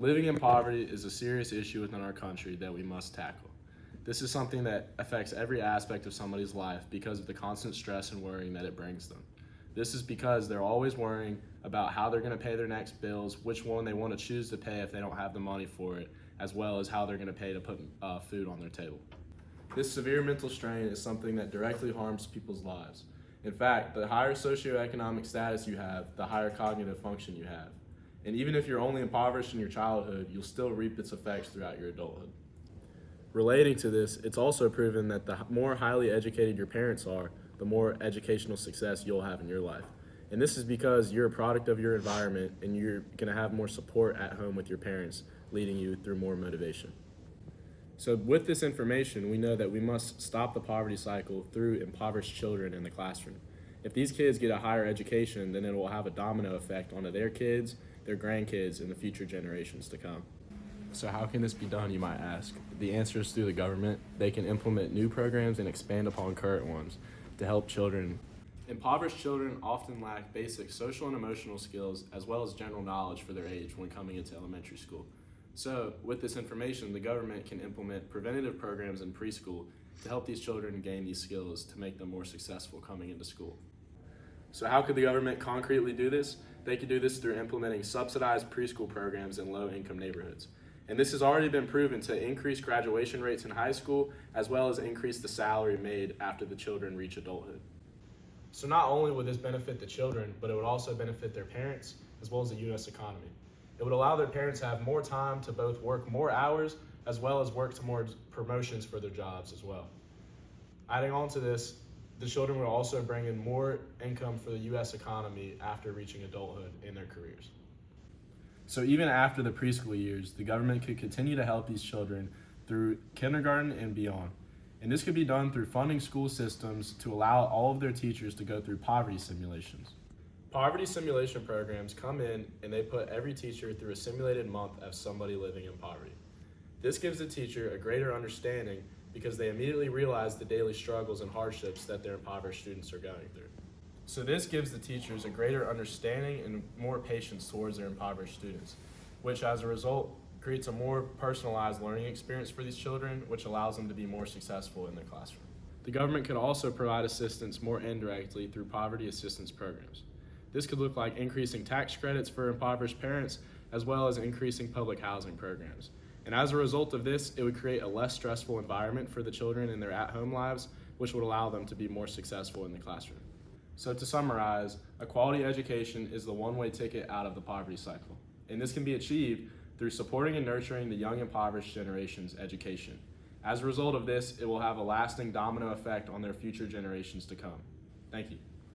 Living in poverty is a serious issue within our country that we must tackle. This is something that affects every aspect of somebody's life because of the constant stress and worrying that it brings them. This is because they're always worrying about how they're going to pay their next bills, which one they want to choose to pay if they don't have the money for it, as well as how they're going to pay to put food on their table. This severe mental strain is something that directly harms people's lives. In fact, the higher socioeconomic status you have, the higher cognitive function you have. And even if you're only impoverished in your childhood, you'll still reap its effects throughout your adulthood. Relating to this, it's also proven that the more highly educated your parents are, the more educational success you'll have in your life. And this is because you're a product of your environment and you're going to have more support at home with your parents, leading you through more motivation. So with this information, we know that we must stop the poverty cycle through impoverished children in the classroom. If these kids get a higher education, then it will have a domino effect onto their kids, their grandkids, and the future generations to come. So how can this be done, you might ask? The answer is through the government. They can implement new programs and expand upon current ones to help children. Impoverished children often lack basic social and emotional skills as well as general knowledge for their age when coming into elementary school. So with this information, the government can implement preventative programs in preschool to help these children gain these skills to make them more successful coming into school. So how could the government concretely do this? They could do this through implementing subsidized preschool programs in low-income neighborhoods. And this has already been proven to increase graduation rates in high school, as well as increase the salary made after the children reach adulthood. So not only would this benefit the children, but it would also benefit their parents, as well as the U.S. economy. It would allow their parents to have more time to both work more hours, as well as work towards promotions for their jobs as well. Adding on to this, the children will also bring in more income for the U.S. economy after reaching adulthood in their careers. So even after the preschool years, the government could continue to help these children through kindergarten and beyond. And this could be done through funding school systems to allow all of their teachers to go through poverty simulations. Poverty simulation programs come in and they put every teacher through a simulated month of somebody living in poverty. This gives the teacher a greater understanding because they immediately realize the daily struggles and hardships that their impoverished students are going through. So this gives the teachers a greater understanding and more patience towards their impoverished students, which as a result creates a more personalized learning experience for these children, which allows them to be more successful in their classroom. The government could also provide assistance more indirectly through poverty assistance programs. This could look like increasing tax credits for impoverished parents, as well as increasing public housing programs. And as a result of this, it would create a less stressful environment for the children in their at-home lives, which would allow them to be more successful in the classroom. So to summarize, a quality education is the one-way ticket out of the poverty cycle. And this can be achieved through supporting and nurturing the young impoverished generation's education. As a result of this, it will have a lasting domino effect on their future generations to come. Thank you.